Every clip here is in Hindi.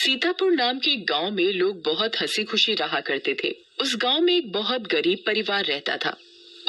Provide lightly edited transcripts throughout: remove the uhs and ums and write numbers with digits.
सीतापुर नाम के एक गांव में लोग बहुत हंसी खुशी रहा करते थे। उस गांव में एक बहुत गरीब परिवार रहता था।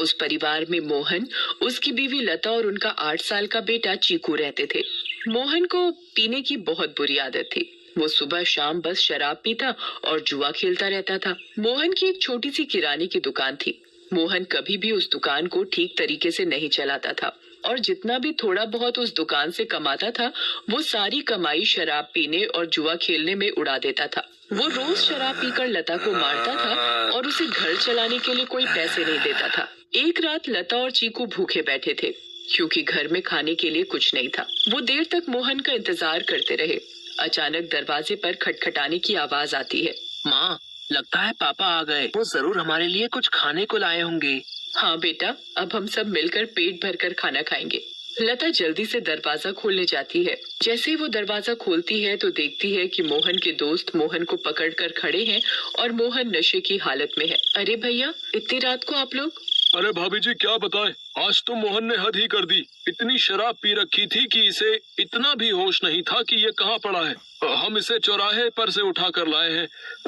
उस परिवार में मोहन, उसकी बीवी लता और उनका 8 साल का बेटा चीकू रहते थे। मोहन को पीने की बहुत बुरी आदत थी। वो सुबह शाम बस शराब पीता और जुआ खेलता रहता था। मोहन की एक छोटी सी किराने की दुकान थी। मोहन कभी भी उस दुकान को ठीक तरीके से नहीं चलाता था और जितना भी थोड़ा बहुत उस दुकान से कमाता था वो सारी कमाई शराब पीने और जुआ खेलने में उड़ा देता था। वो रोज शराब पीकर लता को मारता था और उसे घर चलाने के लिए कोई पैसे नहीं देता था। एक रात लता और चीकू भूखे बैठे थे क्योंकि घर में खाने के लिए कुछ नहीं था। वो देर तक मोहन का इंतजार करते रहे। अचानक दरवाजे पर खटखटाने की आवाज आती है। माँ, लगता है पापा आ गए। वो जरूर हमारे लिए कुछ खाने को लाए होंगे। हाँ बेटा, अब हम सब मिलकर पेट भरकर खाना खाएंगे। लता जल्दी से दरवाजा खोलने जाती है। जैसे ही वो दरवाजा खोलती है तो देखती है कि मोहन के दोस्त मोहन को पकड़कर खड़े हैं और मोहन नशे की हालत में है। अरे भैया, इतनी रात को आप लोग? अरे भाभी जी, क्या बताएं, आज तो मोहन ने हद ही कर दी। इतनी शराब पी रखी थी कि इसे इतना भी होश नहीं था कि ये कहाँ पड़ा है। हम इसे चौराहे पर से उठा कर लाए हैं।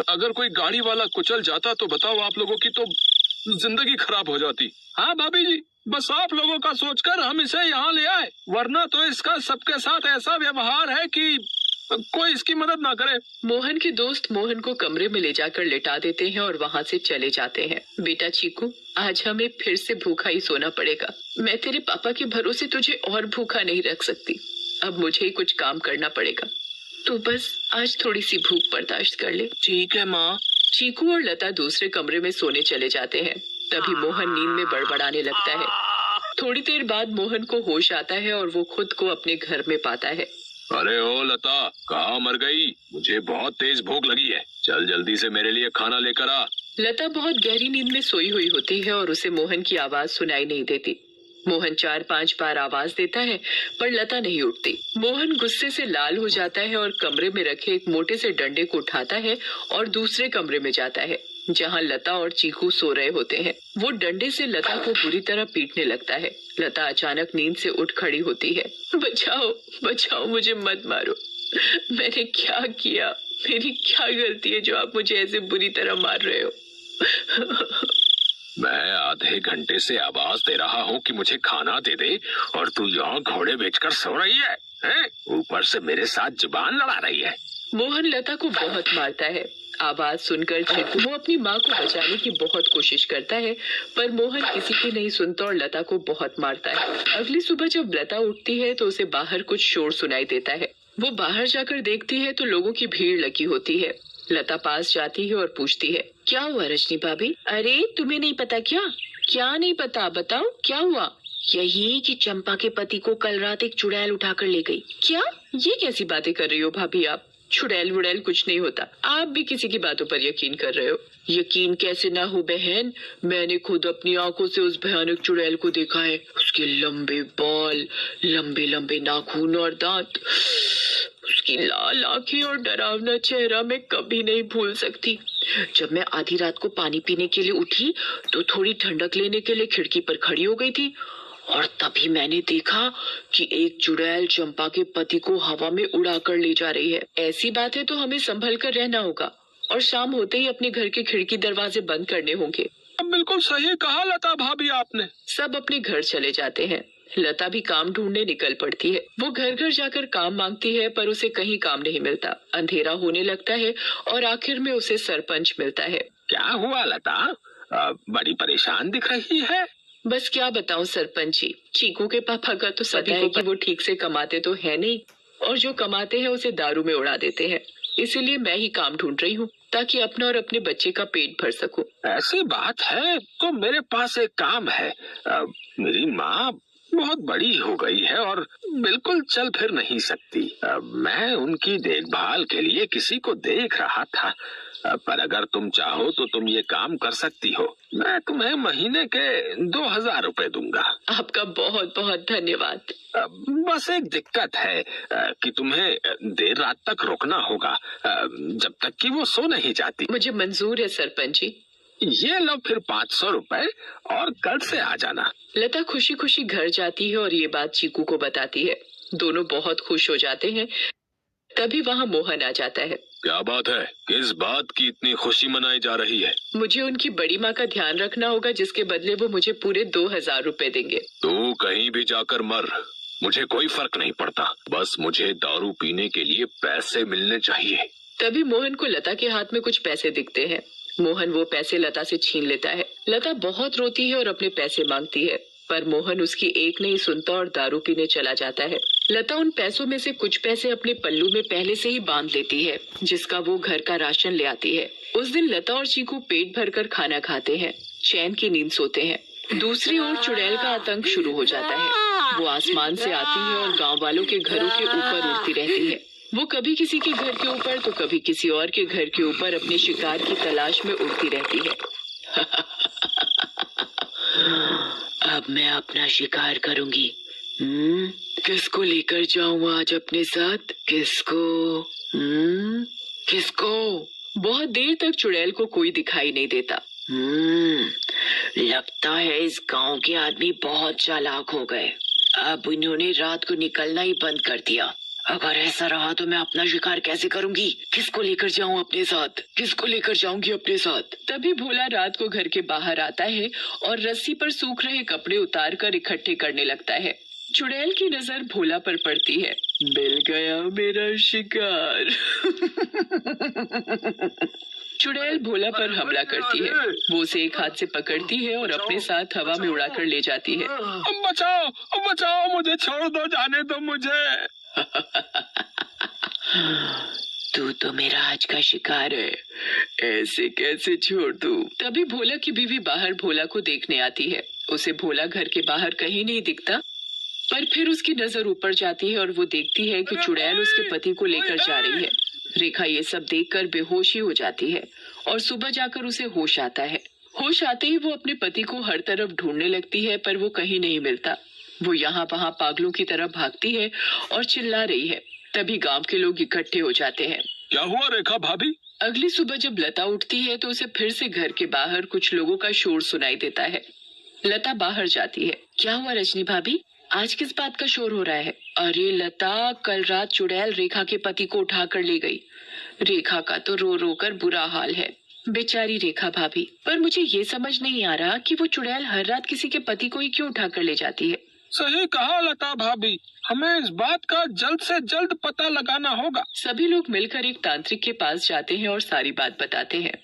अगर कोई गाड़ी वाला कुचल जाता तो बताओ, आप लोगों की तो जिंदगी खराब हो जाती। हाँ भाभी जी, बस आप लोगों का सोचकर हम इसे यहाँ ले आए, वरना तो इसका सबके साथ ऐसा व्यवहार है कि कोई इसकी मदद ना करे। मोहन के दोस्त मोहन को कमरे में ले जाकर लिटा देते हैं और वहाँ से चले जाते हैं। बेटा चीकू, आज हमें फिर से भूखा ही सोना पड़ेगा। मैं तेरे पापा के भरोसे तुझे और भूखा नहीं रख सकती। अब मुझे ही कुछ काम करना पड़ेगा। तू बस आज थोड़ी सी भूख बर्दाश्त कर ले। ठीक है माँ। चीकू और लता दूसरे कमरे में सोने चले जाते हैं। तभी मोहन नींद में बड़बड़ाने लगता है। थोड़ी देर बाद मोहन को होश आता है और वो खुद को अपने घर में पाता है। अरे ओ लता, कहाँ मर गई? मुझे बहुत तेज भूख लगी है। चल जल्दी से मेरे लिए खाना लेकर आ। लता बहुत गहरी नींद में सोई हुई होती है और उसे मोहन की आवाज सुनाई नहीं देती। मोहन 4-5 बार आवाज देता है पर लता नहीं उठती। मोहन गुस्से से लाल हो जाता है और कमरे में रखे एक मोटे से डंडे को उठाता है और दूसरे कमरे में जाता है जहाँ लता और चीकू सो रहे होते हैं। वो डंडे से लता को बुरी तरह पीटने लगता है। लता अचानक नींद से उठ खड़ी होती है। बचाओ बचाओ, मुझे मत मारो। मैंने क्या किया? मेरी क्या गलती है जो आप मुझे ऐसे बुरी तरह मार रहे हो? मैं आधे घंटे से आवाज दे रहा हूँ कि मुझे खाना दे दे और तू यहाँ घोड़े बेचकर सो रही है, हैं? ऊपर से मेरे साथ जुबान लड़ा रही है। मोहन लता को बहुत मारता है। आवाज सुनकर चीकू वो अपनी माँ को बचाने की बहुत कोशिश करता है पर मोहन किसी की नहीं सुनता और लता को बहुत मारता है। अगली सुबह जब लता उठती है तो उसे बाहर कुछ शोर सुनाई देता है। वो बाहर जाकर देखती है तो लोगों की भीड़ लगी होती है। लता पास जाती है और पूछती है, क्या हुआ रजनी भाभी? अरे तुम्हें नहीं पता क्या? क्या नहीं पता, बताओ क्या हुआ? यही कि चंपा के पति को कल रात एक चुड़ैल उठाकर ले गई। क्या? ये कैसी बातें कर रही हो भाभी आप? चुड़ैल वुड़ैल कुछ नहीं होता। आप भी किसी की बातों पर यकीन कर रहे हो। यकीन कैसे ना हो बहन, मैंने खुद अपनी आंखों से उस भयानक चुड़ैल को देखा है। उसके लंबे बाल, लंबे लंबे नाखून और दांत, उसकी लाल आंखें और डरावना चेहरा मैं कभी नहीं भूल सकती। जब मैं आधी रात को पानी पीने के लिए उठी तो थोड़ी ठंडक लेने के लिए खिड़की पर खड़ी हो गई थी और तभी मैंने देखा कि एक चुड़ैल चंपा के पति को हवा में उड़ा कर ले जा रही है। ऐसी बात है तो हमें संभल कर रहना होगा और शाम होते ही अपने घर के खिड़की दरवाजे बंद करने होंगे। बिल्कुल सही कहा लता भाभी आपने। सब अपने घर चले जाते हैं। लता भी काम ढूंढने निकल पड़ती है। वो घर घर जाकर काम मांगती है पर उसे कहीं काम नहीं मिलता। अंधेरा होने लगता है और आखिर में उसे सरपंच मिलता है। क्या हुआ लता? बड़ी परेशान दिख रही है। बस क्या बताऊं सरपंच जी, चीकू के पापा का तो सभी है कि वो ठीक से कमाते तो है नहीं और जो कमाते हैं उसे दारू में उड़ा देते हैं। इसीलिए मैं ही काम ढूंढ रही हूँ ताकि अपना और अपने बच्चे का पेट भर सकूं। ऐसी बात है तो मेरे पास एक काम है। मेरी माँ बहुत बड़ी हो गई है और बिल्कुल चल फिर नहीं सकती। मैं उनकी देखभाल के लिए किसी को देख रहा था, पर अगर तुम चाहो तो तुम ये काम कर सकती हो। मैं तुम्हें महीने के 2000 रुपए दूंगा। आपका बहुत बहुत धन्यवाद। बस एक दिक्कत है कि तुम्हें देर रात तक रुकना होगा, जब तक कि वो सो नहीं जाती। मुझे मंजूर है सरपंच जी। ये लो फिर 500 रुपए और कल से आ जाना। लता खुशी खुशी घर जाती है और ये बात चीकू को बताती है। दोनों बहुत खुश हो जाते हैं। तभी वहाँ मोहन आ जाता है। क्या बात है? किस बात की इतनी खुशी मनाई जा रही है? मुझे उनकी बड़ी माँ का ध्यान रखना होगा, जिसके बदले वो मुझे पूरे 2000 रुपए देंगे। तू कहीं भी जाकर मर, मुझे कोई फर्क नहीं पड़ता, बस मुझे दारू पीने के लिए पैसे मिलने चाहिए। तभी मोहन को लता के हाथ में कुछ पैसे दिखते हैं। मोहन वो पैसे लता से छीन लेता है। लता बहुत रोती है और अपने पैसे मांगती है, पर मोहन उसकी एक नहीं सुनता और दारू पीने चला जाता है। लता उन पैसों में से कुछ पैसे अपने पल्लू में पहले से ही बांध लेती है, जिसका वो घर का राशन ले आती है। उस दिन लता और चीकू पेट भरकर खाना खाते हैं, चैन की नींद सोते हैं। दूसरी ओर चुड़ैल का आतंक शुरू हो जाता है। वो आसमान से आती है और गांव वालों के घरों के ऊपर उड़ती रहती है। वो कभी किसी के घर के ऊपर तो कभी किसी और के घर के ऊपर अपने शिकार की तलाश में उड़ती रहती है। अब मैं अपना शिकार करूंगी। किसको लेकर जाऊं आज अपने साथ? किसको? बहुत देर तक चुड़ैल को कोई दिखाई नहीं देता। लगता है इस गांव के आदमी बहुत चालाक हो गए। अब इन्होंने रात को निकलना ही बंद कर दिया। अगर ऐसा रहा तो मैं अपना शिकार कैसे करूंगी? किसको लेकर जाऊं अपने साथ? किसको लेकर जाऊंगी अपने साथ? तभी भोला रात को घर के बाहर आता है और रस्सी पर सूख रहे कपड़े उतार कर इकट्ठे करने लगता है। चुड़ैल की नजर भोला पर पड़ती है। मिल गया मेरा शिकार। चुड़ैल भोला पर हमला करती है। वो उसे एक हाथ से पकड़ती है और अपने साथ हवा में उड़ाकर ले जाती है। बचाओ, बचाओ, मुझे छोड़ दो, जाने दो मुझे। तू तो मेरा आज का शिकार है, ऐसे कैसे छोड़ दूं? तभी भोला की बीवी बाहर भोला को देखने आती है। उसे भोला घर के बाहर कहीं नहीं दिखता, पर फिर उसकी नजर ऊपर जाती है और वो देखती है कि चुड़ैल उसके पति को लेकर जा रही है। रेखा ये सब देखकर बेहोशी हो जाती है और सुबह जाकर उसे होश आता है। होश आते ही वो अपने पति को हर तरफ ढूंढने लगती है, पर वो कहीं नहीं मिलता। वो यहाँ वहाँ पागलों की तरह भागती है और चिल्ला रही है। तभी गांव के लोग इकट्ठे हो जाते हैं। क्या हुआ रेखा भाभी? अगली सुबह जब लता उठती है तो उसे फिर से घर के बाहर कुछ लोगों का शोर सुनाई देता है। लता बाहर जाती है। क्या हुआ रजनी भाभी, आज किस बात का शोर हो रहा है? अरे लता, कल रात चुड़ैल रेखा के पति को उठा कर ले गई। रेखा का तो रो रो कर बुरा हाल है, बेचारी रेखा भाभी। पर मुझे ये समझ नहीं आ रहा कि वो चुड़ैल हर रात किसी के पति को ही क्यों उठा कर ले जाती है। सही कहा लता भाभी, हमें इस बात का जल्द से जल्द पता लगाना होगा। सभी लोग मिलकर एक तांत्रिक के पास जाते हैं और सारी बात बताते हैं।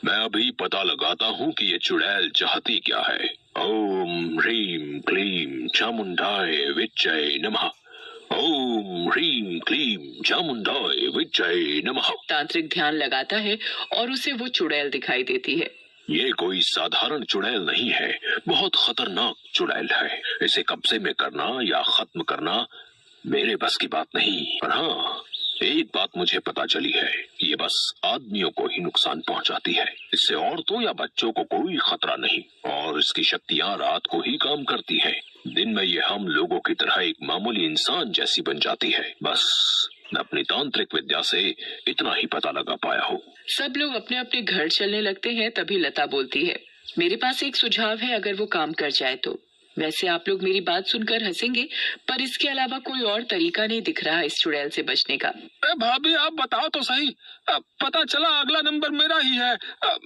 मैं अभी पता लगाता हूँ कि ये चुड़ैल चाहती क्या है। ओम ह्रीम क्लीम चामुंडाय विच्चय नमः। ओम ह्रीम क्लीम चामुंडाय विच्चय नमः। तांत्रिक ध्यान लगाता है और उसे वो चुड़ैल दिखाई देती है। ये कोई साधारण चुड़ैल नहीं है, बहुत खतरनाक चुड़ैल है। इसे कब्जे में करना या खत्म करना मेरे बस की बात नहीं। पर हाँ, एक बात मुझे पता चली है, ये बस आदमियों को ही नुकसान पहुंचाती है। इससे औरतों या बच्चों को कोई खतरा नहीं और इसकी शक्तियाँ रात को ही काम करती है। दिन में ये हम लोगों की तरह एक मामूली इंसान जैसी बन जाती है। बस मैं अपनी तांत्रिक विद्या से इतना ही पता लगा पाया हूँ। सब लोग अपने अपने घर चलने लगते हैं। तभी लता बोलती है, मेरे पास एक सुझाव है, अगर वो काम कर जाए तो। वैसे आप लोग मेरी बात सुनकर हंसेंगे, पर इसके अलावा कोई और तरीका नहीं दिख रहा इस चुड़ैल से बचने का। भाभी आप बताओ तो सही। पता चला अगला नंबर मेरा ही है।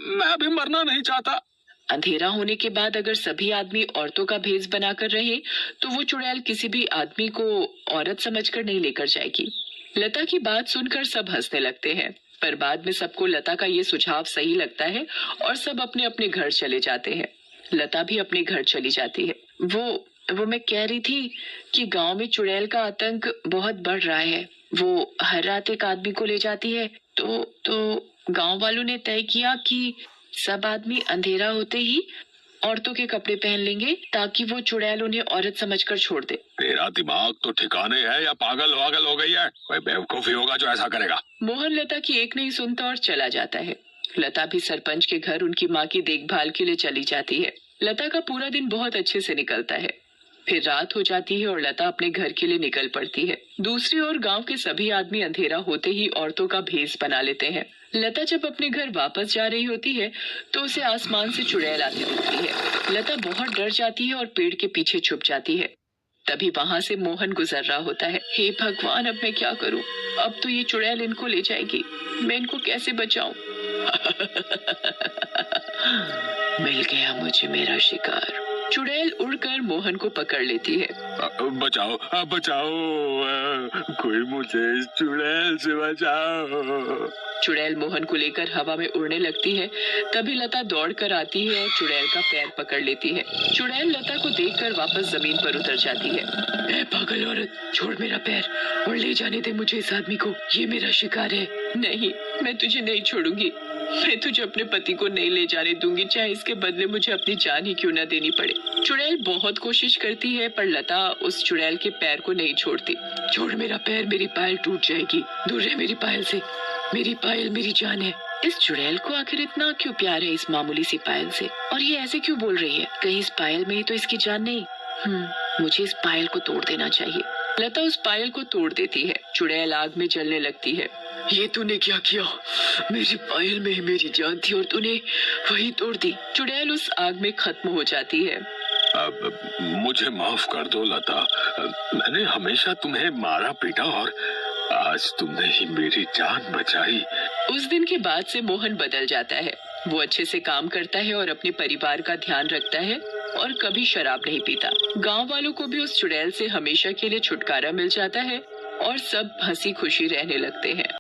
मैं अभी मरना नहीं चाहता। अंधेरा होने के बाद अगर सभी आदमी औरतों का भेष बनाकर रहे तो वो चुड़ैल किसी भी आदमी को औरत समझकर नहीं लेकर जाएगी। लता की बात सुनकर सब हंसने लगते हैं, पर बाद में सबको लता का ये सुझाव सही लगता है और सब अपने अपने घर चले जाते हैं। लता भी अपने घर चली जाती है। वो मैं कह रही थी कि गांव में चुड़ैल का आतंक बहुत बढ़ रहा है। वो हर रात एक आदमी को ले जाती है। तो गांव वालों ने तय किया कि सब आदमी अंधेरा होते ही औरतों के कपड़े पहन लेंगे ताकि वो चुड़ैल उन्हें औरत समझकर छोड़ दे। तेरा दिमाग तो ठिकाने है या पागल वागल हो गई है? कोई बेवकूफी होगा जो ऐसा करेगा। मोहन लता की एक नहीं सुनता और चला जाता है। लता भी सरपंच के घर उनकी माँ की देखभाल के लिए चली जाती है। लता का पूरा दिन बहुत अच्छे से निकलता है। फिर रात हो जाती है और लता अपने घर के लिए निकल पड़ती है। दूसरी ओर गांव के सभी आदमी अंधेरा होते ही औरतों का भेष बना लेते हैं। लता जब अपने घर वापस जा रही होती है तो उसे आसमान से चुड़ैल आती दिखती है। लता बहुत डर जाती है और पेड़ के पीछे छुप जाती है। तभी वहाँ से मोहन गुजर रहा होता है। हे भगवान, अब मैं क्या करूँ? अब तो ये चुड़ैल इनको ले जाएगी, मैं इनको कैसे बचाऊं? मिल गया मुझे मेरा शिकार। चुड़ैल उड़कर मोहन को पकड़ लेती है। बचाओ, बचाओ, कोई मुझे इस चुड़ैल से बचाओ। चुड़ैल मोहन को लेकर हवा में उड़ने लगती है। तभी लता दौड़कर आती है और चुड़ैल का पैर पकड़ लेती है। चुड़ैल लता को देखकर वापस जमीन पर उतर जाती है। ए पागल औरत, छोड़ मेरा पैर और ले जाने दे मुझे इस आदमी को, ये मेरा शिकार है। नहीं, मैं तुझे नहीं छोड़ूंगी। मैं तुझे अपने पति को नहीं ले जाने दूंगी, चाहे इसके बदले मुझे अपनी जान ही क्यों न देनी पड़े। चुड़ैल बहुत कोशिश करती है पर लता उस चुड़ैल के पैर को नहीं छोड़ती। छोड़ मेरा पैर, मेरी पायल टूट जाएगी, दूर रह मेरी पायल से, मेरी पायल मेरी जान है। इस चुड़ैल को आखिर इतना क्यों प्यार है इस मामूली सी पायल से, और ये ऐसे क्यों बोल रही है? कहीं इस पायल में ही तो इसकी जान नहीं। मुझे इस पायल को तोड़ देना चाहिए। लता उस पायल को तोड़ देती है। चुड़ैल आग में जलने लगती है। ये तूने क्या किया? मेरी पायल में ही मेरी जान थी और तूने वही तोड़ दी। चुड़ैल उस आग में खत्म हो जाती है। अब मुझे माफ कर दो लता, मैंने हमेशा तुम्हें मारा पीटा और आज तुमने ही मेरी जान बचाई। उस दिन के बाद से मोहन बदल जाता है। वो अच्छे से काम करता है और अपने परिवार का ध्यान रखता है और कभी शराब नहीं पीता। गांव वालों को भी उस चुड़ैल से हमेशा के लिए छुटकारा मिल जाता है और सब हंसी खुशी रहने लगते हैं।